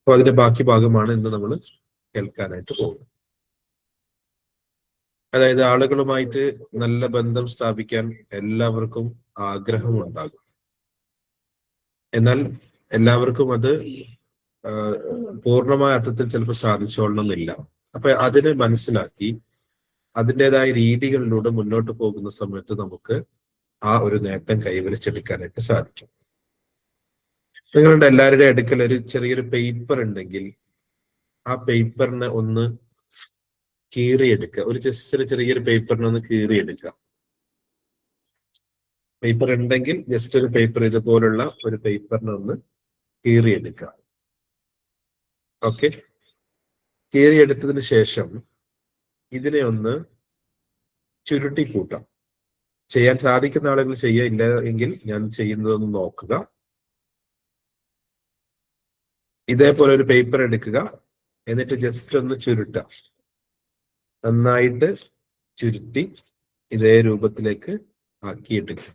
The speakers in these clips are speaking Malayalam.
അപ്പൊ അതിന്റെ ബാക്കി ഭാഗമാണ് ഇന്ന് നമ്മൾ കേൾക്കാനായിട്ട് പോകുന്നത്. അതായത് ആളുകളുമായിട്ട് നല്ല ബന്ധം സ്ഥാപിക്കാൻ എല്ലാവർക്കും ആഗ്രഹമുണ്ടാകും. എന്നാൽ എല്ലാവർക്കും അത് പൂർണ്ണമായ അർത്ഥത്തിൽ ചിലപ്പോൾ സാധിച്ചോളണമെന്നില്ല. അപ്പൊ അതിനെ മനസ്സിലാക്കി അതിൻ്റെതായ രീതികളിലൂടെ മുന്നോട്ട് പോകുന്ന സമയത്ത് നമുക്ക് ആ ഒരു നേട്ടം കൈവരിച്ചെടുക്കാനായിട്ട് സാധിക്കും. നിങ്ങളുടെ എല്ലാവരുടെയും അടുക്കൽ ഒരു ചെറിയൊരു പേപ്പർ ഉണ്ടെങ്കിൽ ആ പേപ്പറിനെ ഒന്ന് കീറിയെടുക്കുക. ഒരു ജസ്റ്റ് ചെറിയൊരു പേപ്പറിനെ ഒന്ന് കീറിയെടുക്കുക. പേപ്പർ ഉണ്ടെങ്കിൽ ജസ്റ്റ് ഒരു പേപ്പർ, ഇതുപോലുള്ള ഒരു പേപ്പറിനെ ഒന്ന് കീറിയെടുക്കുക. ഓക്കെ, കീറിയെടുത്തതിന് ശേഷം ഇതിനെ ഒന്ന് ചുരുട്ടി കൂട്ടാം. ചെയ്യാൻ സാധിക്കുന്ന ആളുകൾ ചെയ്യുക, ഇല്ല എങ്കിൽ ഞാൻ ചെയ്യുന്നതൊന്ന് നോക്കുക. ഇതേപോലെ ഒരു പേപ്പർ എടുക്കുക, എന്നിട്ട് ജസ്റ്റ് ഒന്ന് ചുരുട്ടുക. നന്നായിട്ട് ചുരുട്ടി ഇതേ രൂപത്തിലേക്ക് ആക്കിയെടുക്കുക.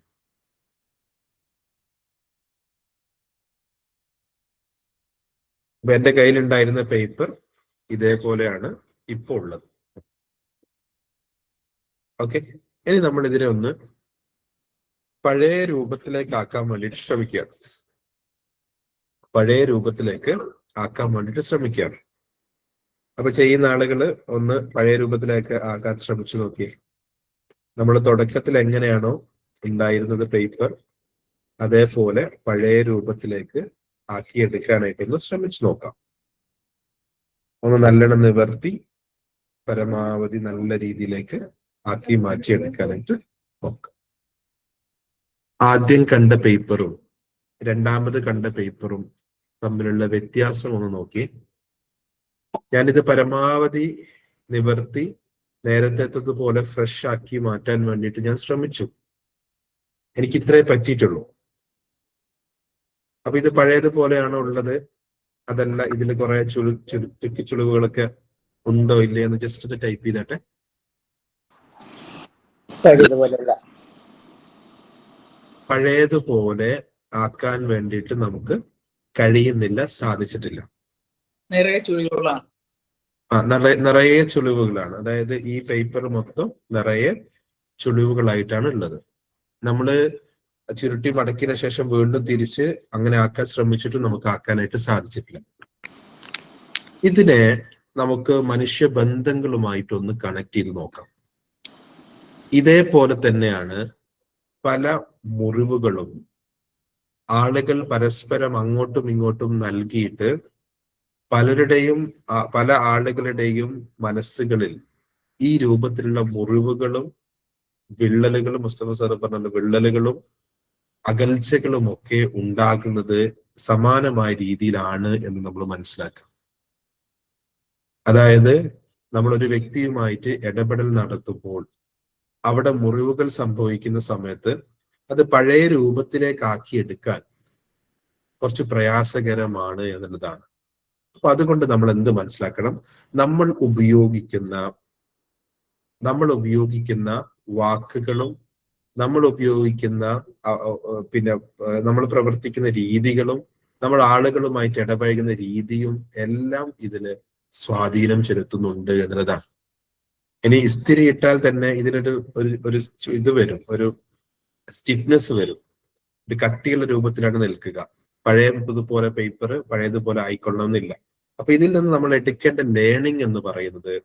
അപ്പൊ എന്റെ കയ്യിലുണ്ടായിരുന്ന പേപ്പർ ഇതേപോലെയാണ് ഇപ്പോൾ ഉള്ളത്. ഓക്കെ, ഇനി നമ്മൾ ഇതിനെ ഒന്ന് പഴയ രൂപത്തിലേക്ക് ആക്കാൻ വേണ്ടിയിട്ട് ശ്രമിക്കുകയാണ്. പഴയ രൂപത്തിലേക്ക് ആക്കാൻ വേണ്ടിയിട്ട് ശ്രമിക്കുകയാണ്. അപ്പൊ ചെയ്യുന്ന ആളുകൾ ഒന്ന് പഴയ രൂപത്തിലേക്ക് ആക്കാൻ ശ്രമിച്ചു നോക്കി. നമ്മൾ തുടക്കത്തിൽ എങ്ങനെയാണോ ഉണ്ടായിരുന്നത് പേപ്പർ, അതേപോലെ പഴയ രൂപത്തിലേക്ക് ആക്കിയെടുക്കാനായിട്ടൊന്ന് ശ്രമിച്ചു നോക്കാം. ഒന്ന് നല്ലോണം നിവർത്തി പരമാവധി നല്ല രീതിയിലേക്ക് ആക്കി മാറ്റിയെടുക്കാനായിട്ട് നോക്കാം. ആദ്യം കണ്ട പേപ്പറും രണ്ടാമത് കണ്ട പേപ്പറും തമ്മിലുള്ള വ്യത്യാസം ഒന്ന് നോക്കി. ഞാനിത് പരമാവധി നിവർത്തി നേരത്തേതുപോലെ ഫ്രഷ് ആക്കി മാറ്റാൻ വേണ്ടിയിട്ട് ഞാൻ ശ്രമിച്ചു. എനിക്ക് ഇത്രേ പറ്റിയിട്ടുള്ളൂ. അപ്പൊ ഇത് പഴയതുപോലെയാണോ ഉള്ളത്, അതല്ല ഇതിൽ കുറെ ചുളിവുകളൊക്കെ ഉണ്ടോ ഇല്ലേ എന്ന് ജസ്റ്റ് ഒന്ന് ടൈപ്പ് ചെയ്തട്ടെ. പഴയതുപോലെ ആക്കാൻ വേണ്ടിയിട്ട് നമുക്ക് കഴിയുന്നില്ല, സാധിച്ചിട്ടില്ല. നിറയെ ചുളിവുകളാണ്. നിറയെ ചുളിവുകളാണ്. അതായത് ഈ പേപ്പർ മൊത്തം നിറയെ ചുളിവുകളായിട്ടാണ് ഉള്ളത്. നമ്മള് ചുരുട്ടി മടക്കിയ ശേഷം വീണ്ടും തിരിച്ച് അങ്ങനെ ആക്കാൻ ശ്രമിച്ചിട്ടും നമുക്ക് ആക്കാനായിട്ട് സാധിച്ചിട്ടില്ല. ഇതിനെ നമുക്ക് മനുഷ്യബന്ധങ്ങളുമായിട്ടൊന്ന് കണക്ട് ചെയ്ത് നോക്കാം. ഇതേപോലെ തന്നെയാണ് പല മുറിവുകളും ആളുകൾ പരസ്പരം അങ്ങോട്ടും ഇങ്ങോട്ടും നൽകിയിട്ട് പല ആളുകളുടെയും മനസ്സുകളിൽ ഈ രൂപത്തിലുള്ള മുറിവുകളും വിള്ളലുകളും, മുസ്തഫ സാർ പറഞ്ഞ വിള്ളലുകളും അകൽച്ചകളും ഒക്കെ ഉണ്ടാകുന്നത് സമാനമായ രീതിയിലാണ് എന്ന് നമ്മൾ മനസ്സിലാക്കാം. അതായത് നമ്മളൊരു വ്യക്തിയുമായിട്ട് ഇടപെടൽ നടത്തുമ്പോൾ അവിടെ മുറിവുകൾ സംഭവിക്കുന്ന സമയത്ത് അത് പഴയ രൂപത്തിലേക്ക് ആക്കിയെടുക്കാൻ കുറച്ച് പ്രയാസകരമാണ് എന്നുള്ളതാണ്. അപ്പൊ അതുകൊണ്ട് നമ്മൾ എന്ത് മനസ്സിലാക്കണം? നമ്മൾ ഉപയോഗിക്കുന്ന വാക്കുകളും നമ്മൾ ഉപയോഗിക്കുന്ന നമ്മൾ പ്രവർത്തിക്കുന്ന രീതികളും നമ്മൾ ആളുകളുമായിട്ട് ഇടപഴകുന്ന രീതിയും എല്ലാം ഇതിന് സ്വാധീനം ചെലുത്തുന്നുണ്ട് എന്നുള്ളതാണ്. ഇനി ഇസ്തിരി ഇട്ടാൽ തന്നെ ഇതിനൊരു ഇത് വരും, ഒരു സ്റ്റിഫ്നെസ് വരും, ഒരു കട്ടിയുള്ള രൂപത്തിലാണ് നിൽക്കുക. പഴയതുപോലെ പേപ്പർ പഴയതുപോലെ ആയിക്കൊള്ളണമെന്നില്ല. അപ്പൊ ഇതിൽ നിന്ന് നമ്മൾ എടുക്കേണ്ട ലേണിംഗ് എന്ന് പറയുന്നത്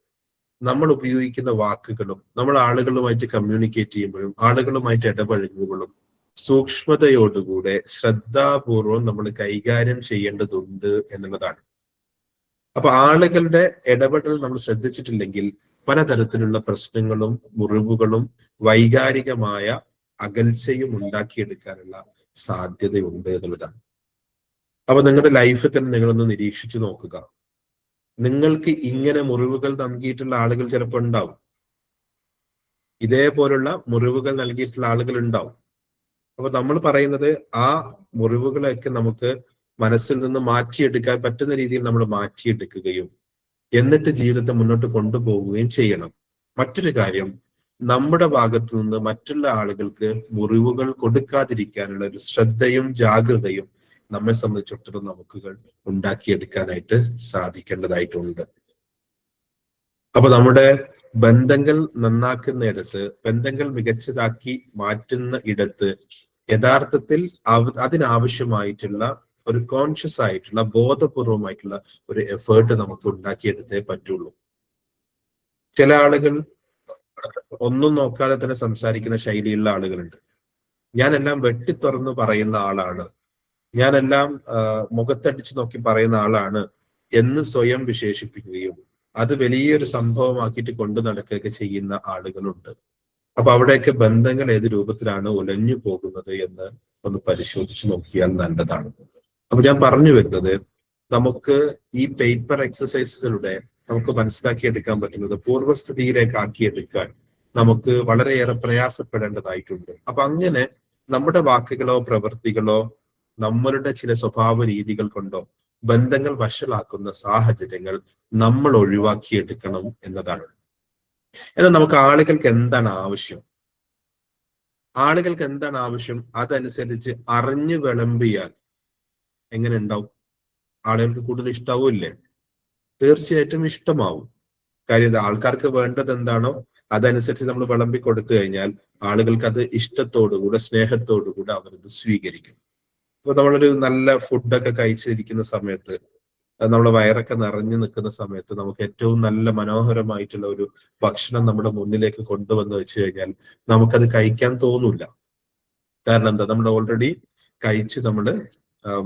നമ്മൾ ഉപയോഗിക്കുന്ന വാക്കുകളും നമ്മൾ ആളുകളുമായിട്ട് കമ്മ്യൂണിക്കേറ്റ് ചെയ്യുമ്പോഴും ആളുകളുമായിട്ട് ഇടപഴകുമ്പോഴും സൂക്ഷ്മതയോടുകൂടെ ശ്രദ്ധാപൂർവം നമ്മൾ കൈകാര്യം ചെയ്യേണ്ടതുണ്ട് എന്നുള്ളതാണ്. അപ്പൊ ആളുകളുടെ ഇടപെടൽ നമ്മൾ ശ്രദ്ധിച്ചിട്ടില്ലെങ്കിൽ പലതരത്തിലുള്ള പ്രശ്നങ്ങളും മുറിവുകളും വൈകാരികമായ അകൽച്ചയും ഉണ്ടാക്കിയെടുക്കാനുള്ള സാധ്യതയുണ്ട് എന്നുള്ളതാണ്. അപ്പൊ നിങ്ങളുടെ ലൈഫിൽ തന്നെ നിങ്ങളൊന്ന് നിരീക്ഷിച്ചു നോക്കുക. നിങ്ങൾക്ക് ഇങ്ങനെ മുറിവുകൾ നൽകിയിട്ടുള്ള ആളുകൾ ചിലപ്പോൾ ഉണ്ടാവും, ഇതേപോലുള്ള മുറിവുകൾ നൽകിയിട്ടുള്ള ആളുകൾ ഉണ്ടാവും. അപ്പൊ നമ്മൾ പറയുന്നത് ആ മുറിവുകളൊക്കെ നമുക്ക് മനസ്സിൽ നിന്ന് മാറ്റിയെടുക്കാൻ പറ്റുന്ന രീതിയിൽ നമ്മൾ മാറ്റിയെടുക്കുകയും എന്നിട്ട് ജീവിതത്തെ മുന്നോട്ട് കൊണ്ടുപോവുകയും ചെയ്യണം. മറ്റൊരു കാര്യം, നമ്മുടെ ഭാഗത്തു നിന്ന് മറ്റുള്ള ആളുകൾക്ക് മുറിവുകൾ കൊടുക്കാതിരിക്കാനുള്ള ഒരു ശ്രദ്ധയും ജാഗ്രതയും നമ്മെ സംബന്ധിച്ചിടത്തോളം നമുക്കുകൾ ഉണ്ടാക്കിയെടുക്കാനായിട്ട് സാധിക്കേണ്ടതായിട്ടുണ്ട്. അപ്പൊ നമ്മുടെ ബന്ധങ്ങൾ നന്നാക്കുന്നിടത്ത്, ബന്ധങ്ങൾ മികച്ചതാക്കി മാറ്റുന്ന ഇടത്ത് യഥാർത്ഥത്തിൽ അതിനാവശ്യമായിട്ടുള്ള ഒരു കോൺഷ്യസ് ആയിട്ടുള്ള ബോധപൂർവമായിട്ടുള്ള ഒരു എഫേർട്ട് നമുക്ക് ഉണ്ടാക്കിയെടുത്തേ പറ്റുള്ളൂ. ചില ആളുകൾ ഒന്നും നോക്കാതെ തന്നെ സംസാരിക്കുന്ന ശൈലിയുള്ള ആളുകളുണ്ട്. ഞാനെല്ലാം വെട്ടിത്തുറന്ന് പറയുന്ന ആളാണ്, ഞാനെല്ലാം മുഖത്തടിച്ചു നോക്കി പറയുന്ന ആളാണ് എന്ന് സ്വയം വിശേഷിപ്പിക്കുകയും അത് വലിയൊരു സംഭവമാക്കിയിട്ട് കൊണ്ടു നടക്കുകയൊക്കെ ചെയ്യുന്ന ആളുകളുണ്ട്. അപ്പൊ അവിടെയൊക്കെ ബന്ധങ്ങൾ ഏത് രൂപത്തിലാണ് ഉലഞ്ഞു പോകുന്നത് എന്ന് ഒന്ന് പരിശോധിച്ച് നോക്കിയാൽ നല്ലതാണ്. അപ്പൊ ഞാൻ പറഞ്ഞു വരുന്നത്, നമുക്ക് ഈ പേപ്പർ എക്സസൈസുകളുടെ നമുക്ക് മനസ്സിലാക്കിയെടുക്കാൻ പറ്റുന്നത് പൂർവ്വസ്ഥിതിയിലേക്ക് ആക്കിയെടുക്കാൻ നമുക്ക് വളരെയേറെ പ്രയാസപ്പെടേണ്ടതായിട്ടുണ്ട്. അപ്പൊ അങ്ങനെ നമ്മുടെ വാക്കുകളോ പ്രവൃത്തികളോ നമ്മളുടെ ചില സ്വഭാവ രീതികൾ കൊണ്ടോ ബന്ധങ്ങൾ വഷളാക്കുന്ന സാഹചര്യങ്ങൾ നമ്മൾ ഒഴിവാക്കിയെടുക്കണം എന്നതാണ്. എന്നാൽ നമുക്ക് ആളുകൾക്ക് എന്താണ് ആവശ്യം, ആളുകൾക്ക് എന്താണ് ആവശ്യം അതനുസരിച്ച് അറിഞ്ഞു വിളമ്പിയാൽ എങ്ങനെ ഉണ്ടാവും? ആളുകൾക്ക് കൂടുതൽ ഇഷ്ടാവൂല്ലേ? തീർച്ചയായിട്ടും ഇഷ്ടമാവും. കാര്യം ആൾക്കാർക്ക് വേണ്ടത് എന്താണോ അതനുസരിച്ച് നമ്മൾ വിളമ്പി കൊടുത്തു കഴിഞ്ഞാൽ ആളുകൾക്ക് അത് ഇഷ്ടത്തോടുകൂടെ സ്നേഹത്തോടുകൂടെ അവരത് സ്വീകരിക്കും. ഇപ്പൊ നമ്മളൊരു നല്ല ഫുഡൊക്കെ കഴിച്ചിരിക്കുന്ന സമയത്ത്, നമ്മുടെ വയറൊക്കെ നിറഞ്ഞു നിൽക്കുന്ന സമയത്ത് നമുക്ക് ഏറ്റവും നല്ല മനോഹരമായിട്ടുള്ള ഒരു ഭക്ഷണം നമ്മുടെ മുന്നിലേക്ക് കൊണ്ടുവന്ന് വെച്ച് കഴിഞ്ഞാൽ നമുക്കത് കഴിക്കാൻ തോന്നൂല. കാരണം എന്താ? നമ്മൾ ഓൾറെഡി കഴിച്ച് നമ്മള്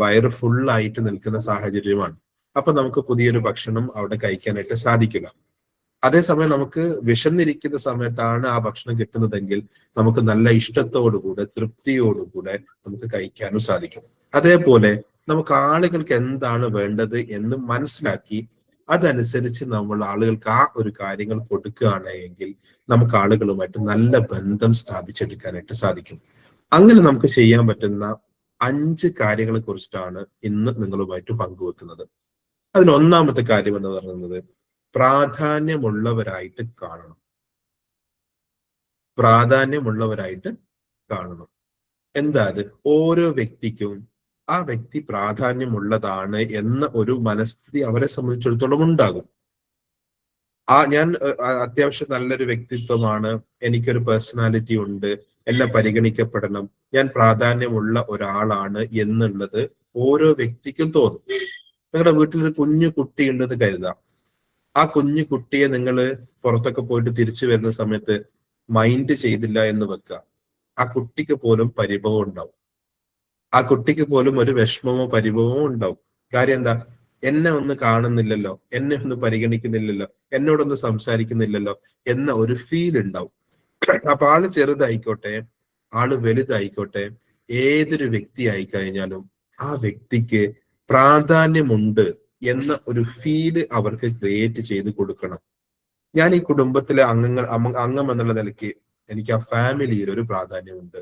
വയറ് ഫുള്ളായിട്ട് നിൽക്കുന്ന സാഹചര്യമാണ്. അപ്പൊ നമുക്ക് പുതിയൊരു ഭക്ഷണം അവിടെ കഴിക്കാനായിട്ട് സാധിക്കില്ല. അതേസമയം നമുക്ക് വിശന്നിരിക്കുന്ന സമയത്താണ് ആ ഭക്ഷണം കിട്ടുന്നതെങ്കിൽ നമുക്ക് നല്ല ഇഷ്ടത്തോടുകൂടെ തൃപ്തിയോടുകൂടെ നമുക്ക് കഴിക്കാനും സാധിക്കും. അതേപോലെ നമുക്ക് ആളുകൾക്ക് എന്താണ് വേണ്ടത് എന്ന് മനസ്സിലാക്കി അതനുസരിച്ച് നമ്മൾ ആളുകൾക്ക് ആ ഒരു കാര്യങ്ങൾ കൊടുക്കുകയാണ് എങ്കിൽ നമുക്ക് ആളുകളുമായിട്ട് നല്ല ബന്ധം സ്ഥാപിച്ചെടുക്കാനായിട്ട് സാധിക്കും. അങ്ങനെ നമുക്ക് ചെയ്യാൻ പറ്റുന്ന 5 കാര്യങ്ങളെ കുറിച്ചിട്ടാണ് ഇന്ന് നിങ്ങളുമായിട്ട് പങ്കുവെക്കുന്നത്. അതിൽ ഒന്നാമത്തെ കാര്യം എന്ന് പറയുന്നത് പ്രാധാന്യമുള്ളവരായിട്ട് കാണണം. പ്രാധാന്യമുള്ളവരായിട്ട് കാണണം. എന്താ അത്? ഓരോ വ്യക്തിക്കും ആ വ്യക്തി പ്രാധാന്യമുള്ളതാണ് എന്ന ഒരു മനസ്ഥിതി അവരെ സംബന്ധിച്ചിടത്തോളം ഉണ്ടാകും. ഞാൻ അത്യാവശ്യം നല്ലൊരു വ്യക്തിത്വമാണ്, എനിക്കൊരു പേഴ്സണാലിറ്റി ഉണ്ട്, എന്നെ പരിഗണിക്കപ്പെടണം, ഞാൻ പ്രാധാന്യമുള്ള ഒരാളാണ് എന്നുള്ളത് ഓരോ വ്യക്തിക്കും തോന്നും. നിങ്ങളുടെ വീട്ടിലൊരു കുഞ്ഞു കുട്ടി ഉണ്ടെന്ന് കരുതാം. ആ കുഞ്ഞു കുട്ടിയെ നിങ്ങൾ പുറത്തൊക്കെ പോയിട്ട് തിരിച്ചു വരുന്ന സമയത്ത് മൈൻഡ് ചെയ്തില്ല എന്ന് വെക്കുക. ആ കുട്ടിക്ക് പോലും പരിഭവം ഉണ്ടാവും. ആ കുട്ടിക്ക് പോലും ഒരു വിഷമമോ പരിഭവമോ ഉണ്ടാവും. കാര്യം എന്താ? എന്നെ ഒന്ന് കാണുന്നില്ലല്ലോ, എന്നെ ഒന്ന് പരിഗണിക്കുന്നില്ലല്ലോ, എന്നോടൊന്ന് സംസാരിക്കുന്നില്ലല്ലോ എന്ന ഒരു ഫീൽ ഉണ്ടാവും. അപ്പൊ ആള് ചെറുതായിക്കോട്ടെ, ആള് വലുതായിക്കോട്ടെ, ഏതൊരു വ്യക്തി ആയി കഴിഞ്ഞാലും ആ വ്യക്തിക്ക് പ്രാധാന്യമുണ്ട് എന്ന ഒരു ഫീല് അവർക്ക് ക്രിയേറ്റ് ചെയ്ത് കൊടുക്കണം. ഞാൻ ഈ കുടുംബത്തിലെ അംഗം എന്നുള്ള നിലയ്ക്ക് എനിക്ക് ആ ഫാമിലിയിൽ ഒരു പ്രാധാന്യമുണ്ട്,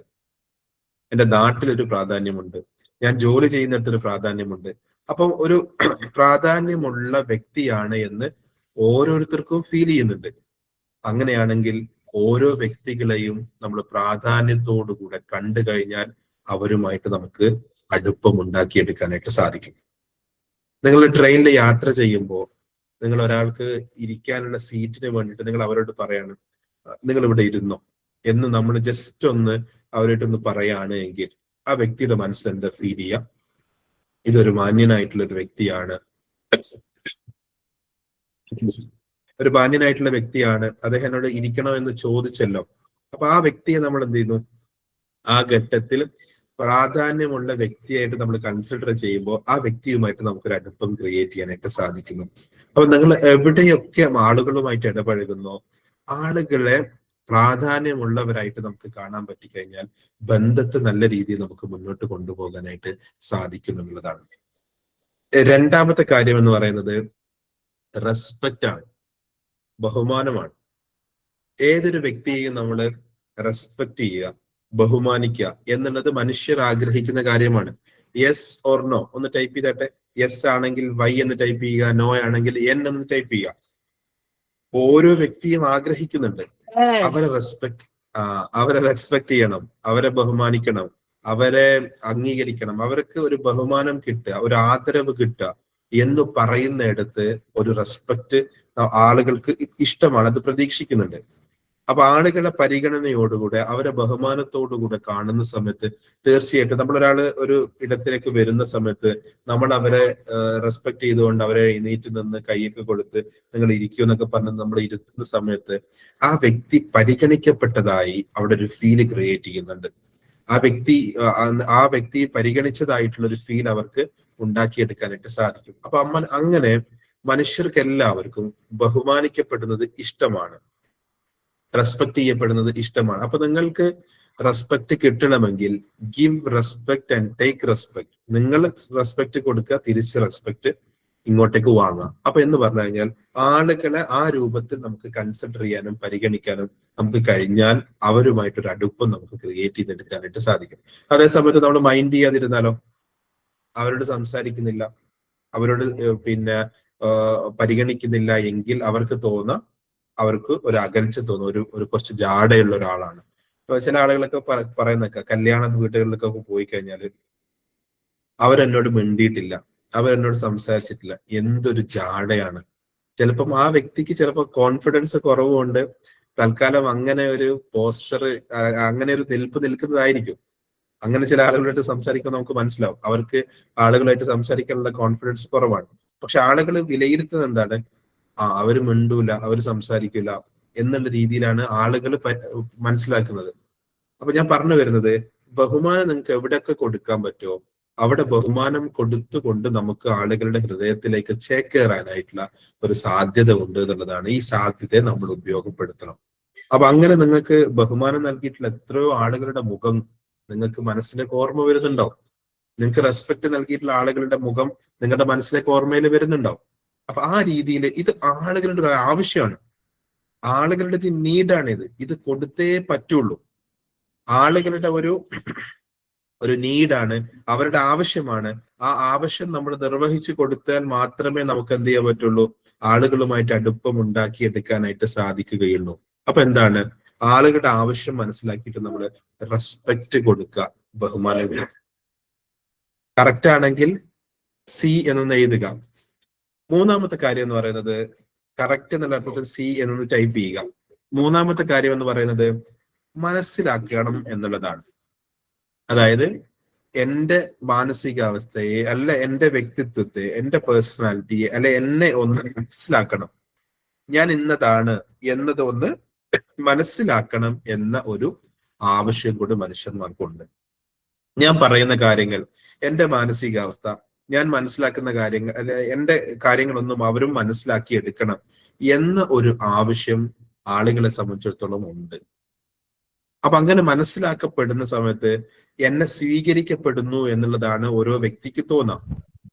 എന്റെ നാട്ടിലൊരു പ്രാധാന്യമുണ്ട്, ഞാൻ ജോലി ചെയ്യുന്നിടത്തൊരു പ്രാധാന്യമുണ്ട്. അപ്പം ഒരു പ്രാധാന്യമുള്ള വ്യക്തിയാണ് എന്ന് ഓരോരുത്തർക്കും ഫീൽ ചെയ്യുന്നുണ്ട്. അങ്ങനെയാണെങ്കിൽ ഓരോ വ്യക്തികളെയും നമ്മൾ പ്രാധാന്യത്തോടുകൂടെ കണ്ടു കഴിഞ്ഞാൽ അവരുമായിട്ട് നമുക്ക് അടുപ്പം ഉണ്ടാക്കിയെടുക്കാനായിട്ട് സാധിക്കും. നിങ്ങൾ ട്രെയിനിൽ യാത്ര ചെയ്യുമ്പോൾ നിങ്ങൾ ഒരാൾക്ക് ഇരിക്കാനുള്ള സീറ്റിന് വേണ്ടിയിട്ട് നിങ്ങൾ അവരോട് പറയാണ്, നിങ്ങൾ ഇവിടെ ഇരുന്നോ എന്ന് നമ്മൾ ജസ്റ്റ് ഒന്ന് അവരായിട്ടൊന്ന് പറയാണ് എങ്കിൽ ആ വ്യക്തിയുടെ മനസ്സിൽ എന്താ ഫീൽ ചെയ്യാം? ഇതൊരു മാന്യനായിട്ടുള്ള ഒരു വ്യക്തിയാണ്, ഒരു മാന്യനായിട്ടുള്ള വ്യക്തിയാണ്, അദ്ദേഹം എന്നോട് ഇരിക്കണോ എന്ന് ചോദിച്ചല്ലോ. അപ്പൊ ആ വ്യക്തിയെ നമ്മൾ എന്ത് ചെയ്യുന്നു? ആ ഘട്ടത്തിൽ പ്രാധാന്യമുള്ള വ്യക്തിയായിട്ട് നമ്മൾ കൺസിഡർ ചെയ്യുമ്പോൾ ആ വ്യക്തിയുമായിട്ട് നമുക്കൊരു അടുപ്പം ക്രിയേറ്റ് ചെയ്യാനായിട്ട് സാധിക്കുന്നു. അപ്പൊ നിങ്ങൾ എവിടെയൊക്കെ ആളുകളുമായിട്ട് ഇടപഴകുന്നോ ആളുകളെ പ്രാധാന്യമുള്ളവരായിട്ട് നമുക്ക് കാണാൻ പറ്റിക്കഴിഞ്ഞാൽ ബന്ധത്തെ നല്ല രീതിയിൽ നമുക്ക് മുന്നോട്ട് കൊണ്ടുപോകാനായിട്ട് സാധിക്കും എന്നുള്ളതാണ്. രണ്ടാമത്തെ കാര്യം എന്ന് പറയുന്നത് റെസ്പെക്റ്റ് ആണ്, ബഹുമാനമാണ്. ഏതൊരു വ്യക്തിയെയും നമ്മൾ റെസ്പെക്ട് ചെയ്യുക, ബഹുമാനിക്കുക എന്നുള്ളത് മനുഷ്യർ ആഗ്രഹിക്കുന്ന കാര്യമാണ്. യെസ് ഓർ നോ ഒന്ന് ടൈപ്പ് ചെയ്തട്ടെ. യെസ് ആണെങ്കിൽ വൈ എന്ന് ടൈപ്പ് ചെയ്യുക, നോ ആണെങ്കിൽ എൻ എന്ന് ടൈപ്പ് ചെയ്യുക. ഓരോ വ്യക്തിയും ആഗ്രഹിക്കുന്നുണ്ട് അവരെ റെസ്പെക്ട് ചെയ്യണം, അവരെ ബഹുമാനിക്കണം, അവരെ അംഗീകരിക്കണം, അവർക്ക് ഒരു ബഹുമാനം കിട്ടുക, ഒരു ആദരവ് കിട്ടുക എന്ന് പറയുന്നിടത്ത് ഒരു റെസ്പെക്ട് ആളുകൾക്ക് ഇഷ്ടമാണ്, അത് പ്രതീക്ഷിക്കുന്നുണ്ട്. അപ്പൊ ആളുകളെ പരിഗണനയോടുകൂടെ അവരെ ബഹുമാനത്തോടുകൂടെ കാണുന്ന സമയത്ത് തീർച്ചയായിട്ടും നമ്മളൊരാള് ഒരു ഇടത്തിലേക്ക് വരുന്ന സമയത്ത് നമ്മൾ അവരെ റെസ്പെക്ട് ചെയ്തുകൊണ്ട് അവരെ എണീറ്റ് നിന്ന് കൈയൊക്കെ കൊടുത്ത് നിങ്ങൾ ഇരിക്കൂ എന്നൊക്കെ പറഞ്ഞ് നമ്മൾ ഇരുത്തുന്ന സമയത്ത് ആ വ്യക്തി പരിഗണിക്കപ്പെട്ടതായി അവിടെ ഒരു ഫീല് ക്രിയേറ്റ് ചെയ്യുന്നുണ്ട്. ആ വ്യക്തി പരിഗണിച്ചതായിട്ടുള്ള ഒരു ഫീൽ അവർക്ക് ഉണ്ടാക്കിയെടുക്കാനായിട്ട് സാധിക്കും. അപ്പൊ അങ്ങനെ മനുഷ്യർക്ക് എല്ലാവർക്കും ബഹുമാനിക്കപ്പെടുന്നത് ഇഷ്ടമാണ്, റെസ്പെക്ട് ചെയ്യപ്പെടുന്നത് ഇഷ്ടമാണ്. അപ്പൊ നിങ്ങൾക്ക് റെസ്പെക്ട് കിട്ടണമെങ്കിൽ give respect and take respect. നിങ്ങൾ റെസ്പെക്ട് കൊടുക്കുക, തിരിച്ച് റെസ്പെക്ട് ഇങ്ങോട്ടേക്ക് വാങ്ങുക. അപ്പൊ എന്ന് പറഞ്ഞു കഴിഞ്ഞാൽ ആളുകളെ ആ രൂപത്തിൽ നമുക്ക് കൺസിഡർ ചെയ്യാനും പരിഗണിക്കാനും നമുക്ക് കഴിഞ്ഞാൽ അവരുമായിട്ടൊരു അടുപ്പം നമുക്ക് ക്രിയേറ്റ് ചെയ്തെടുക്കാനായിട്ട് സാധിക്കും. അതേസമയത്ത് നമ്മൾ മൈൻഡ് ചെയ്യാതിരുന്നാലോ, അവരോട് സംസാരിക്കുന്നില്ല, അവരോട് പരിഗണിക്കുന്നില്ല എങ്കിൽ അവർക്ക് തോന്നാം അവർക്ക് ഒരു അകൽച്ച തോന്നും, ഒരു കുറച്ച് ജാടയുള്ള ഒരാളാണ്. ഇപ്പൊ ചില ആളുകളൊക്കെ പറയുന്നൊക്കെ കല്യാണ വീടുകളിലൊക്കെ പോയി കഴിഞ്ഞാല് അവരെന്നോട് മിണ്ടിയിട്ടില്ല, അവരെന്നോട് സംസാരിച്ചിട്ടില്ല, എന്തൊരു ജാടയാണ്. ചിലപ്പം ആ വ്യക്തിക്ക് ചിലപ്പോൾ കോൺഫിഡൻസ് കുറവുകൊണ്ട് തൽക്കാലം അങ്ങനെ ഒരു പോസ്ചർ, അങ്ങനെ ഒരു നിൽപ്പ് നിൽക്കുന്നതായിരിക്കും. അങ്ങനെ ചില ആളുകളായിട്ട് സംസാരിക്കുമ്പോൾ നമുക്ക് മനസ്സിലാവും അവർക്ക് ആളുകളായിട്ട് സംസാരിക്കാനുള്ള കോൺഫിഡൻസ് കുറവാണ്. പക്ഷെ ആളുകൾ വിലയിരുത്തുന്നത് എന്താണ്, അവര് മിണ്ടൂല, അവര് സംസാരിക്കില്ല എന്നുള്ള രീതിയിലാണ് ആളുകൾ മനസ്സിലാക്കുന്നത്. അപ്പൊ ഞാൻ പറഞ്ഞു വരുന്നത്, ബഹുമാനം നിങ്ങൾക്ക് എവിടെയൊക്കെ കൊടുക്കാൻ പറ്റുമോ അവിടെ ബഹുമാനം കൊടുത്തുകൊണ്ട് നമുക്ക് ആളുകളുടെ ഹൃദയത്തിലേക്ക് ചേക്കേറാനായിട്ടുള്ള ഒരു സാധ്യത ഉണ്ട് എന്നുള്ളതാണ്. ഈ സാധ്യതയെ നമ്മൾ ഉപയോഗപ്പെടുത്തണം. അപ്പൊ അങ്ങനെ നിങ്ങൾക്ക് ബഹുമാനം നൽകിയിട്ടുള്ള എത്രയോ ആളുകളുടെ മുഖം നിങ്ങൾക്ക് മനസ്സിലേക്ക് ഓർമ്മ വരുന്നുണ്ടാവും. നിങ്ങൾക്ക് റെസ്പെക്ട് നൽകിയിട്ടുള്ള ആളുകളുടെ മുഖം നിങ്ങളുടെ മനസ്സിലേക്ക് ഓർമ്മയിൽ വരുന്നുണ്ടാവും. അപ്പൊ ആ രീതിയിൽ ഇത് ആളുകളുടെ ഒരു ആവശ്യമാണ്, ആളുകളുടെ നീഡാണ്. ഇത് കൊടുത്തേ പറ്റുള്ളൂ. ആളുകളുടെ ഒരു നീഡാണ്, അവരുടെ ആവശ്യമാണ്. ആ ആവശ്യം നമ്മൾ നിർവഹിച്ചു കൊടുത്താൽ മാത്രമേ നമുക്ക് എന്ത് ചെയ്യാൻ പറ്റുള്ളൂ, ആളുകളുമായിട്ട് അടുപ്പം ഉണ്ടാക്കിയെടുക്കാനായിട്ട് സാധിക്കുകയുള്ളൂ. അപ്പൊ എന്താണ്, ആളുകളുടെ ആവശ്യം മനസ്സിലാക്കിയിട്ട് നമ്മൾ റെസ്പെക്ട് കൊടുക്കുക, ബഹുമാനം കൊടുക്കുക. കറക്റ്റ് ആണെങ്കിൽ സി എന്നൊന്ന് എഴുതുക. മൂന്നാമത്തെ കാര്യം എന്ന് പറയുന്നത്, കറക്റ്റ് എന്നുള്ള അർത്ഥത്തിൽ സി എന്നൊന്ന് ടൈപ്പ് ചെയ്യുക. മൂന്നാമത്തെ കാര്യം എന്ന് പറയുന്നത് മനസ്സിലാക്കണം എന്നുള്ളതാണ്. അതായത് എന്റെ മാനസികാവസ്ഥയെ അല്ല, എന്റെ വ്യക്തിത്വത്തെ, എന്റെ പേഴ്സണാലിറ്റിയെ അല്ലെ എന്നെ ഒന്ന് മനസ്സിലാക്കണം, ഞാൻ ഇന്നതാണ് എന്നത് ഒന്ന് മനസ്സിലാക്കണം എന്ന ഒരു ആവശ്യം കൂടി മനുഷ്യന്മാർക്കുണ്ട്. ഞാൻ പറയുന്ന കാര്യങ്ങൾ, എന്റെ മാനസികാവസ്ഥ, ഞാൻ മനസ്സിലാക്കുന്ന കാര്യങ്ങൾ അല്ലെ എന്റെ കാര്യങ്ങളൊന്നും അവരും മനസ്സിലാക്കി എടുക്കണം എന്ന ഒരു ആവശ്യം ആളുകളെ സംബന്ധിച്ചിടത്തോളം ഉണ്ട്. അപ്പൊ അങ്ങനെ മനസ്സിലാക്കപ്പെടുന്ന സമയത്ത് എന്നെ സ്വീകരിക്കപ്പെടുന്നു എന്നുള്ളതാണ് ഓരോ വ്യക്തിക്ക് തോന്നാം.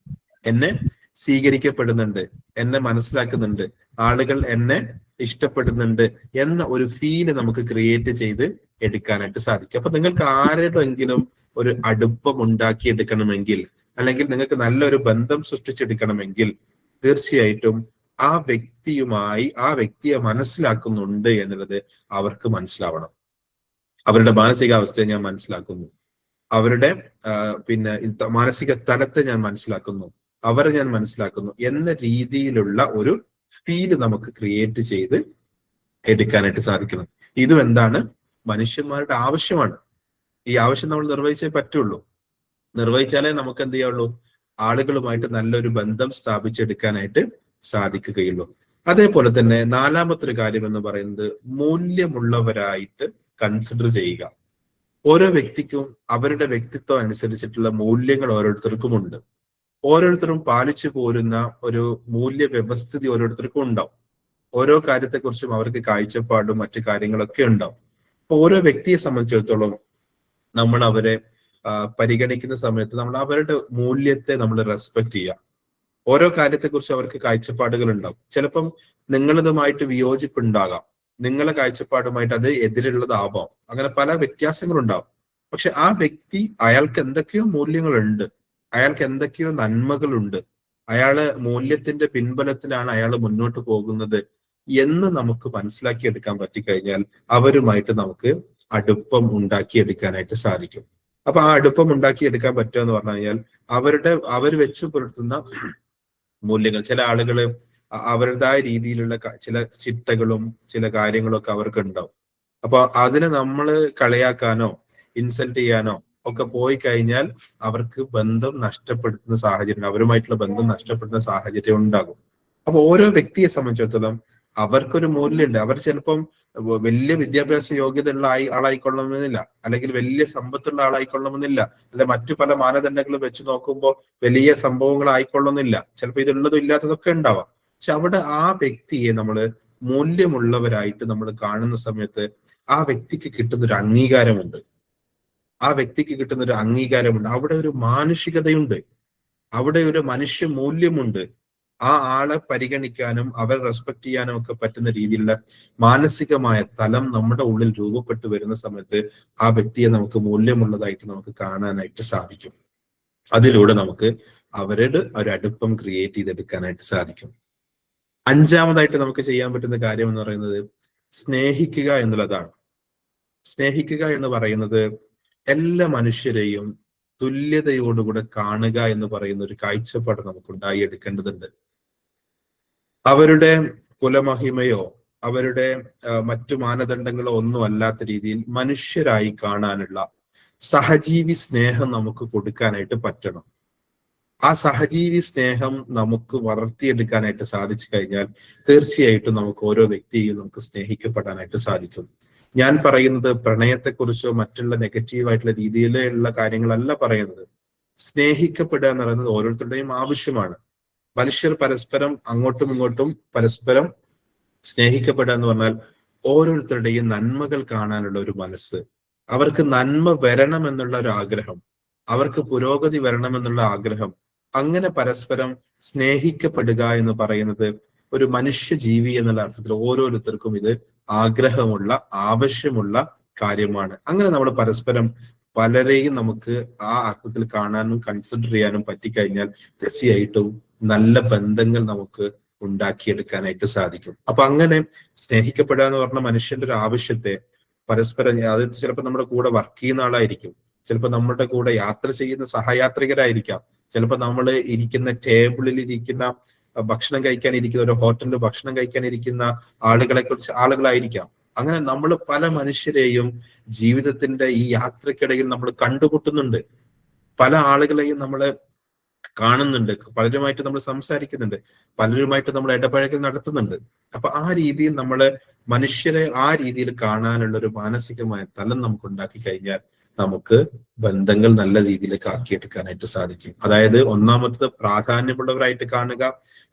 എന്നെ സ്വീകരിക്കപ്പെടുന്നുണ്ട്, എന്നെ മനസ്സിലാക്കുന്നുണ്ട്, ആളുകൾ എന്നെ ഇഷ്ടപ്പെടുന്നുണ്ട് എന്ന ഒരു ഫീല് നമുക്ക് ക്രിയേറ്റ് ചെയ്ത് എടുക്കാനായിട്ട് സാധിക്കും. അപ്പൊ നിങ്ങൾക്ക് ആരുടെയെങ്കിലും ഒരു അടുപ്പം ഉണ്ടാക്കിയെടുക്കണമെങ്കിൽ, അല്ലെങ്കിൽ നിങ്ങൾക്ക് നല്ലൊരു ബന്ധം സൃഷ്ടിച്ചെടുക്കണമെങ്കിൽ തീർച്ചയായിട്ടും ആ വ്യക്തിയെ മനസ്സിലാക്കുന്നുണ്ട് എന്നുള്ളത് അവർക്ക് മനസ്സിലാവണം. അവരുടെ മാനസികാവസ്ഥയെ ഞാൻ മനസ്സിലാക്കുന്നു, അവരുടെ മാനസിക തലത്തെ ഞാൻ മനസ്സിലാക്കുന്നു, അവരെ ഞാൻ മനസ്സിലാക്കുന്നു എന്ന രീതിയിലുള്ള ഒരു ഫീല് നമുക്ക് ക്രിയേറ്റ് ചെയ്ത് എടുക്കാനായിട്ട് സാധിക്കണം. ഇതും എന്താണ്, മനുഷ്യന്മാരുടെ ആവശ്യമാണ്. ഈ ആവശ്യം നമ്മൾ നിർവഹിച്ചേ പറ്റുള്ളൂ. നിർവഹിച്ചാലേ നമുക്ക് എന്ത് ചെയ്യാവുള്ളൂ, ആളുകളുമായിട്ട് നല്ലൊരു ബന്ധം സ്ഥാപിച്ചെടുക്കാനായിട്ട് സാധിക്കുകയുള്ളൂ. അതേപോലെ തന്നെ നാലാമത്തെ ഒരു കാര്യം എന്ന് പറയുന്നത് മൂല്യമുള്ളവരായിട്ട് കൺസിഡർ ചെയ്യുക. ഓരോ വ്യക്തിക്കും അവരുടെ വ്യക്തിത്വം അനുസരിച്ചിട്ടുള്ള മൂല്യങ്ങൾ ഓരോരുത്തർക്കും ഉണ്ട്. ഓരോരുത്തരും പാലിച്ചു പോരുന്ന ഒരു മൂല്യ വ്യവസ്ഥിതി ഓരോരുത്തർക്കും ഉണ്ടാവും. ഓരോ കാര്യത്തെക്കുറിച്ചും അവർക്ക് കാഴ്ചപ്പാടും മറ്റു കാര്യങ്ങളൊക്കെ ഉണ്ടാവും. അപ്പൊ ഓരോ വ്യക്തിയെ സംബന്ധിച്ചിടത്തോളം നമ്മൾ അവരെ പരിഗണിക്കുന്ന സമയത്ത് നമ്മൾ അവരുടെ മൂല്യത്തെ നമ്മൾ റെസ്പെക്ട് ചെയ്യുക. ഓരോ കാര്യത്തെക്കുറിച്ച് അവർക്ക് കാഴ്ചപ്പാടുകൾ ഉണ്ടാവും. ചിലപ്പം നിങ്ങളിതുമായിട്ട് വിയോജിപ്പുണ്ടാകാം, നിങ്ങളെ കാഴ്ചപ്പാടുമായിട്ട് അത് എതിരുള്ളതാവാം, അങ്ങനെ പല വ്യത്യാസങ്ങളുണ്ടാവും. പക്ഷെ ആ വ്യക്തി, അയാൾക്ക് എന്തൊക്കെയോ മൂല്യങ്ങളുണ്ട്, അയാൾക്ക് എന്തൊക്കെയോ നന്മകളുണ്ട്, അയാള് മൂല്യത്തിന്റെ പിൻബലത്തിലാണ് അയാൾ മുന്നോട്ട് പോകുന്നത് എന്ന് നമുക്ക് മനസ്സിലാക്കിയെടുക്കാൻ പറ്റിക്കഴിഞ്ഞാൽ അവരുമായിട്ട് നമുക്ക് അടുപ്പം ഉണ്ടാക്കിയെടുക്കാനായിട്ട് സാധിക്കും. അപ്പൊ ആ അടുപ്പം ഉണ്ടാക്കിയെടുക്കാൻ പറ്റുക എന്ന് പറഞ്ഞു കഴിഞ്ഞാൽ അവർ വെച്ചു പുലർത്തുന്ന മൂല്യങ്ങൾ. ചില ആളുകള് അവരുടേതായ രീതിയിലുള്ള ചില ചിട്ടകളും ചില കാര്യങ്ങളും ഒക്കെ അവർക്ക് ഉണ്ടാവും. അപ്പൊ അതിനെ നമ്മൾ കളിയാക്കാനോ ഇൻസൾട്ട് ചെയ്യാനോ ഒക്കെ പോയി കഴിഞ്ഞാൽ അവർക്ക് ബന്ധം നഷ്ടപ്പെടുത്തുന്ന സാഹചര്യം, അവരുമായിട്ടുള്ള ബന്ധം നഷ്ടപ്പെടുന്ന സാഹചര്യം ഉണ്ടാകും. അപ്പൊ ഓരോ വ്യക്തിയെ സംബന്ധിച്ചിടത്തോളം അവർക്കൊരു മൂല്യമുണ്ട്. അവർ ചിലപ്പം വലിയ വിദ്യാഭ്യാസ യോഗ്യത ഉള്ള ആളായിക്കൊള്ളണമെന്നില്ല, അല്ലെങ്കിൽ വലിയ സമ്പത്തുള്ള ആളായിക്കൊള്ളണമെന്നില്ല, അല്ലെ മറ്റു പല മാനദണ്ഡങ്ങളും വെച്ച് നോക്കുമ്പോൾ വലിയ സംഭവങ്ങളായിക്കൊള്ളുന്നില്ല. ചിലപ്പോൾ ഇതുള്ളതും ഇല്ലാത്തതൊക്കെ ഉണ്ടാവാം. പക്ഷെ അവിടെ ആ വ്യക്തിയെ നമ്മൾ മൂല്യമുള്ളവരായിട്ട് നമ്മൾ കാണുന്ന സമയത്ത് ആ വ്യക്തിക്ക് കിട്ടുന്ന ഒരു അംഗീകാരമുണ്ട്. അവിടെ ഒരു മാനുഷികതയുണ്ട്, അവിടെ ഒരു മനുഷ്യ മൂല്യമുണ്ട്. ആ ആളെ പരിഗണിക്കാനും അവരെ റെസ്പെക്ട് ചെയ്യാനും ഒക്കെ പറ്റുന്ന രീതിയിലുള്ള മാനസികമായ തലം നമ്മുടെ ഉള്ളിൽ രൂപപ്പെട്ടു വരുന്ന സമയത്ത് ആ വ്യക്തിയെ നമുക്ക് മൂല്യമുള്ളതായിട്ട് നമുക്ക് കാണാനായിട്ട് സാധിക്കും. അതിലൂടെ നമുക്ക് അവരുടെ ഒരു അടുപ്പം ക്രിയേറ്റ് ചെയ്തെടുക്കാനായിട്ട് സാധിക്കും. അഞ്ചാമതായിട്ട് നമുക്ക് ചെയ്യാൻ പറ്റുന്ന കാര്യം എന്ന് പറയുന്നത് സ്നേഹിക്കുക എന്നുള്ളതാണ്. സ്നേഹിക്കുക എന്ന് പറയുന്നത് എല്ലാ മനുഷ്യരെയും തുല്യതയോടുകൂടെ കാണുക എന്ന് പറയുന്ന ഒരു കാഴ്ചപ്പാട് നമുക്ക് ഉണ്ടാക്കിയെടുക്കേണ്ടതുണ്ട്. അവരുടെ കുലമഹിമയോ അവരുടെ മറ്റു മാനദണ്ഡങ്ങളോ ഒന്നും അല്ലാത്ത രീതിയിൽ മനുഷ്യരായി കാണാനുള്ള സഹജീവി സ്നേഹം നമുക്ക് കൊടുക്കാനായിട്ട് പറ്റണം. ആ സഹജീവി സ്നേഹം നമുക്ക് വളർത്തിയെടുക്കാനായിട്ട് സാധിച്ചു കഴിഞ്ഞാൽ തീർച്ചയായിട്ടും നമുക്ക് ഓരോ വ്യക്തിയെയും നമുക്ക് സ്നേഹിക്കപ്പെടാനായിട്ട് സാധിക്കും. ഞാൻ പറയുന്നത് പ്രണയത്തെക്കുറിച്ചോ മറ്റുള്ള നെഗറ്റീവായിട്ടുള്ള രീതിയിലുള്ള കാര്യങ്ങളല്ല പറയുന്നത്. സ്നേഹിക്കപ്പെടുക എന്ന് പറയുന്നത് ഓരോരുത്തരുടെയും ആവശ്യമാണ്. മനുഷ്യർ പരസ്പരം അങ്ങോട്ടും ഇങ്ങോട്ടും പരസ്പരം സ്നേഹിക്കപ്പെടുക എന്ന് പറഞ്ഞാൽ ഓരോരുത്തരുടെയും നന്മകൾ കാണാനുള്ള ഒരു മനസ്സ്, അവർക്ക് നന്മ വരണം എന്നുള്ള ഒരു ആഗ്രഹം, അവർക്ക് പുരോഗതി വരണം എന്നുള്ള ആഗ്രഹം, അങ്ങനെ പരസ്പരം സ്നേഹിക്കപ്പെടുക എന്ന് പറയുന്നത് ഒരു മനുഷ്യ ജീവി എന്നുള്ള അർത്ഥത്തിൽ ഓരോരുത്തർക്കും ഇത് ആഗ്രഹമുള്ള ആവശ്യമുള്ള കാര്യമാണ്. അങ്ങനെ നമ്മൾ പരസ്പരം പലരെയും നമുക്ക് ആ അർത്ഥത്തിൽ കാണാനും കൺസിഡർ ചെയ്യാനും പറ്റിക്കഴിഞ്ഞാൽ തീർച്ചയായിട്ടും നല്ല ബന്ധങ്ങൾ നമുക്ക് ഉണ്ടാക്കിയെടുക്കാനായിട്ട് സാധിക്കും. അപ്പൊ അങ്ങനെ സ്നേഹിക്കപ്പെടുക എന്ന് പറഞ്ഞ മനുഷ്യന്റെ ഒരു ആവശ്യത്തെ പരസ്പരം, അത് ചിലപ്പോൾ നമ്മുടെ കൂടെ വർക്ക് ചെയ്യുന്ന ആളായിരിക്കും, ചിലപ്പോൾ നമ്മുടെ കൂടെ യാത്ര ചെയ്യുന്ന സഹയാത്രികരായിരിക്കാം, ചിലപ്പോൾ നമ്മൾ ഇരിക്കുന്ന ടേബിളിൽ ഇരിക്കുന്ന ഭക്ഷണം കഴിക്കാൻ ഇരിക്കുന്ന ഒരു ഹോട്ടലിൽ ഭക്ഷണം കഴിക്കാൻ ഇരിക്കുന്ന ആളുകളായിരിക്കാം. അങ്ങനെ നമ്മൾ പല മനുഷ്യരെയും ജീവിതത്തിന്റെ ഈ യാത്രക്കിടയിൽ നമ്മൾ കണ്ടുമുട്ടുന്നുണ്ട്. പല ആളുകളെയും നമ്മൾ കാണുന്നുണ്ട്, പലരുമായിട്ട് നമ്മൾ സംസാരിക്കുന്നുണ്ട്, പലരുമായിട്ട് നമ്മൾ ഇടപഴകൽ നടത്തുന്നുണ്ട്. അപ്പൊ ആ രീതിയിൽ നമ്മള് മനുഷ്യരെ ആ രീതിയിൽ കാണാനുള്ള ഒരു മാനസികമായ തലം നമുക്ക് ഉണ്ടാക്കി കഴിഞ്ഞാൽ നമുക്ക് ബന്ധങ്ങൾ നല്ല രീതിയിലേക്ക് ആക്കിയെടുക്കാനായിട്ട് സാധിക്കും. അതായത് ഒന്നാമത്തത് പ്രാധാന്യമുള്ളവരായിട്ട് കാണുക,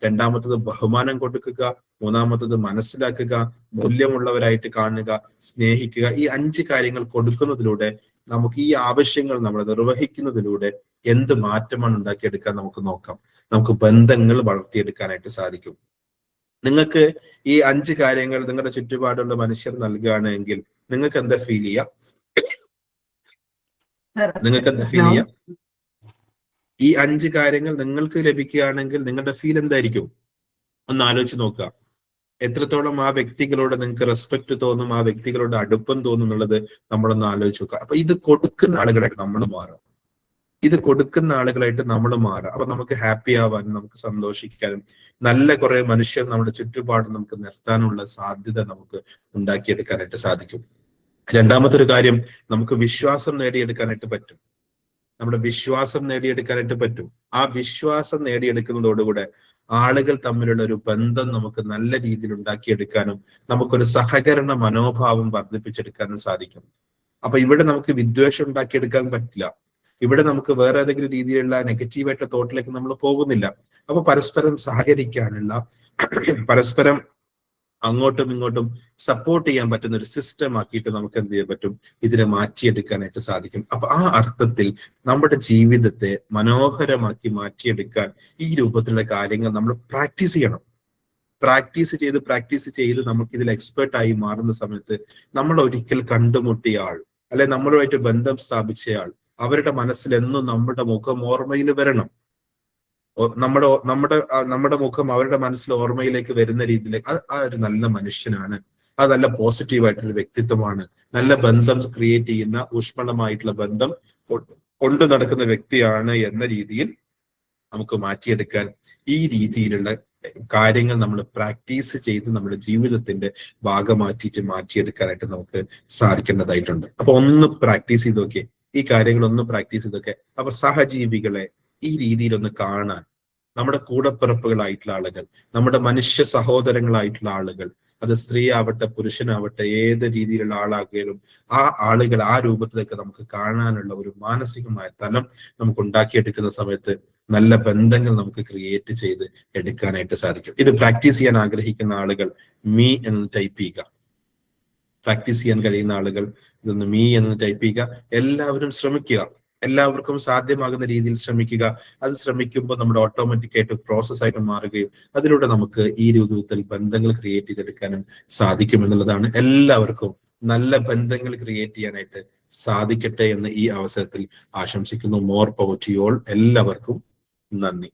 രണ്ടാമത്തത് ബഹുമാനം കൊടുക്കുക, മൂന്നാമത്തത് മനസ്സിലാക്കുക, മൂല്യമുള്ളവരായിട്ട് കാണുക, സ്നേഹിക്കുക. ഈ 5 കാര്യങ്ങൾ കൊടുക്കുന്നതിലൂടെ നമുക്ക് ഈ ആവശ്യങ്ങൾ നമ്മൾ നിർവഹിക്കുന്നതിലൂടെ എന്ത് മാറ്റമാണ് ഉണ്ടാക്കിയെടുക്കാൻ നമുക്ക് നോക്കാം. നമുക്ക് ബന്ധങ്ങൾ വളർത്തിയെടുക്കാനായിട്ട് സാധിക്കും. നിങ്ങൾക്ക് ഈ 5 കാര്യങ്ങൾ നിങ്ങളുടെ ചുറ്റുപാടുള്ള മനുഷ്യർ നൽകുകയാണെങ്കിൽ നിങ്ങൾക്ക് എന്താ ഫീൽ ചെയ്യാം? ഈ 5 കാര്യങ്ങൾ നിങ്ങൾക്ക് ലഭിക്കുകയാണെങ്കിൽ നിങ്ങളുടെ ഫീൽ എന്തായിരിക്കും? ഒന്ന് ആലോചിച്ച് നോക്കുക. എത്രത്തോളം ആ വ്യക്തികളോട് നിങ്ങൾക്ക് റെസ്പെക്ട് തോന്നും, ആ വ്യക്തികളോട് അടുപ്പം തോന്നും എന്നുള്ളത് നമ്മളൊന്ന് ആലോചിച്ച് നോക്കുക. അപ്പൊ ഇത് കൊടുക്കുന്ന ആളുകളായിട്ട് നമ്മൾ മാറാം. അപ്പൊ നമുക്ക് ഹാപ്പി ആവാനും നമുക്ക് സന്തോഷിക്കാനും നല്ല കുറെ മനുഷ്യർ നമ്മുടെ ചുറ്റുപാട് നമുക്ക് നിർത്താനുള്ള സാധ്യത നമുക്ക് ഉണ്ടാക്കിയെടുക്കാനായിട്ട് സാധിക്കും. രണ്ടാമത്തെ ഒരു കാര്യം, നമുക്ക് വിശ്വാസം നേടിയെടുക്കാനായിട്ട് പറ്റും. ആ വിശ്വാസം നേടിയെടുക്കുന്നതോടുകൂടെ ആളുകൾ തമ്മിലുള്ള ഒരു ബന്ധം നമുക്ക് നല്ല രീതിയിൽ ഉണ്ടാക്കിയെടുക്കാനും നമുക്കൊരു സഹകരണ മനോഭാവം വർദ്ധിപ്പിച്ചെടുക്കാനും സാധിക്കും. അപ്പൊ ഇവിടെ നമുക്ക് വിദ്വേഷം ഉണ്ടാക്കിയെടുക്കാൻ പറ്റില്ല. ഇവിടെ നമുക്ക് വേറെ ഏതെങ്കിലും രീതിയിലുള്ള നെഗറ്റീവായിട്ടുള്ള തോട്ടിലേക്ക് നമ്മൾ പോകുന്നില്ല. അപ്പൊ പരസ്പരം സഹകരിക്കാനുള്ള, പരസ്പരം അങ്ങോട്ടും ഇങ്ങോട്ടും സപ്പോർട്ട് ചെയ്യാൻ പറ്റുന്ന ഒരു സിസ്റ്റം ആക്കിയിട്ട് നമുക്ക് എന്ത് ചെയ്യാൻ പറ്റും? ഇതിനെ മാറ്റിയെടുക്കാനായിട്ട് സാധിക്കും. അപ്പൊ ആ അർത്ഥത്തിൽ നമ്മുടെ ജീവിതത്തെ മനോഹരമാക്കി മാറ്റിയെടുക്കാൻ ഈ രൂപത്തിലുള്ള കാര്യങ്ങൾ നമ്മൾ പ്രാക്ടീസ് ചെയ്യണം. പ്രാക്ടീസ് ചെയ്ത് നമുക്ക് ഇതിൽ എക്സ്പേർട്ടായി മാറുന്ന സമയത്ത് നമ്മൾ ഒരിക്കൽ കണ്ടുമുട്ടിയ ആൾ, അല്ലെ നമ്മളുമായിട്ട് ബന്ധം സ്ഥാപിച്ചയാൾ, അവരുടെ മനസ്സിൽ എന്നും നമ്മുടെ മുഖം ഓർമ്മയിൽ വരണം. നമ്മുടെ മുഖം അവരുടെ മനസ്സിൽ ഓർമ്മയിലേക്ക് വരുന്ന രീതിയിലേക്ക് ആ ഒരു നല്ല മനുഷ്യനാണ്, അത് നല്ല പോസിറ്റീവായിട്ടുള്ള വ്യക്തിത്വമാണ്, നല്ല ബന്ധം ക്രിയേറ്റ് ചെയ്യുന്ന ഊഷ്മളമായിട്ടുള്ള ബന്ധം കൊണ്ടു നടക്കുന്ന വ്യക്തിയാണ് എന്ന രീതിയിൽ നമുക്ക് മാറ്റിയെടുക്കാൻ ഈ രീതിയിലുള്ള കാര്യങ്ങൾ നമ്മൾ പ്രാക്ടീസ് ചെയ്ത് നമ്മുടെ ജീവിതത്തിന്റെ മാറ്റിയെടുക്കാനായിട്ട് നമുക്ക് സാധിക്കേണ്ടതായിട്ടുണ്ട്. അപ്പൊ ഒന്ന് പ്രാക്ടീസ് ചെയ്തൊക്കെ ഈ കാര്യങ്ങളൊന്ന് പ്രാക്ടീസ് ചെയ്തൊക്കെ അപ്പൊ സഹജീവികളെ ഈ രീതിയിലൊന്ന് കാണാൻ, നമ്മുടെ കൂടപ്പിറപ്പുകളായിട്ടുള്ള ആളുകൾ, നമ്മുടെ മനുഷ്യ സഹോദരങ്ങളായിട്ടുള്ള ആളുകൾ, അത് സ്ത്രീ ആവട്ടെ പുരുഷനാവട്ടെ ഏത് രീതിയിലുള്ള ആളാകിയാലും ആ ആളുകൾ ആ രൂപത്തിലേക്ക് നമുക്ക് കാണാനുള്ള ഒരു മാനസികമായ തലം നമുക്ക് ഉണ്ടാക്കിയെടുക്കുന്ന സമയത്ത് നല്ല ബന്ധങ്ങൾ നമുക്ക് ക്രിയേറ്റ് ചെയ്ത് എടുക്കാനായിട്ട് സാധിക്കും. ഇത് പ്രാക്ടീസ് ചെയ്യാൻ ആഗ്രഹിക്കുന്ന ആളുകൾ മീ എന്ന് ടൈപ്പ് ചെയ്യുക. പ്രാക്ടീസ് ചെയ്യാൻ കഴിയുന്ന ആളുകൾ ഇതൊന്ന് മീ എന്ന് ടൈപ്പ് ചെയ്യുക. എല്ലാവരും ശ്രമിക്കുക, എല്ലാവർക്കും സാധ്യമാകുന്ന രീതിയിൽ ശ്രമിക്കുക. അത് ശ്രമിക്കുമ്പോൾ നമ്മുടെ ഓട്ടോമാറ്റിക് ആയിട്ട് പ്രോസസ് ആയിട്ട് മാറുകയും അതിലൂടെ നമുക്ക് ഈ രൂപത്തിൽ ബന്ധങ്ങൾ ക്രിയേറ്റ് ചെയ്തെടുക്കാനും സാധിക്കും എന്നുള്ളതാണ്. എല്ലാവർക്കും നല്ല ബന്ധങ്ങൾ ക്രിയേറ്റ് ചെയ്യാനായിട്ട് സാധിക്കട്ടെ എന്ന് ഈ അവസരത്തിൽ ആശംസിക്കുന്നു. More power to you all. എല്ലാവർക്കും നന്ദി.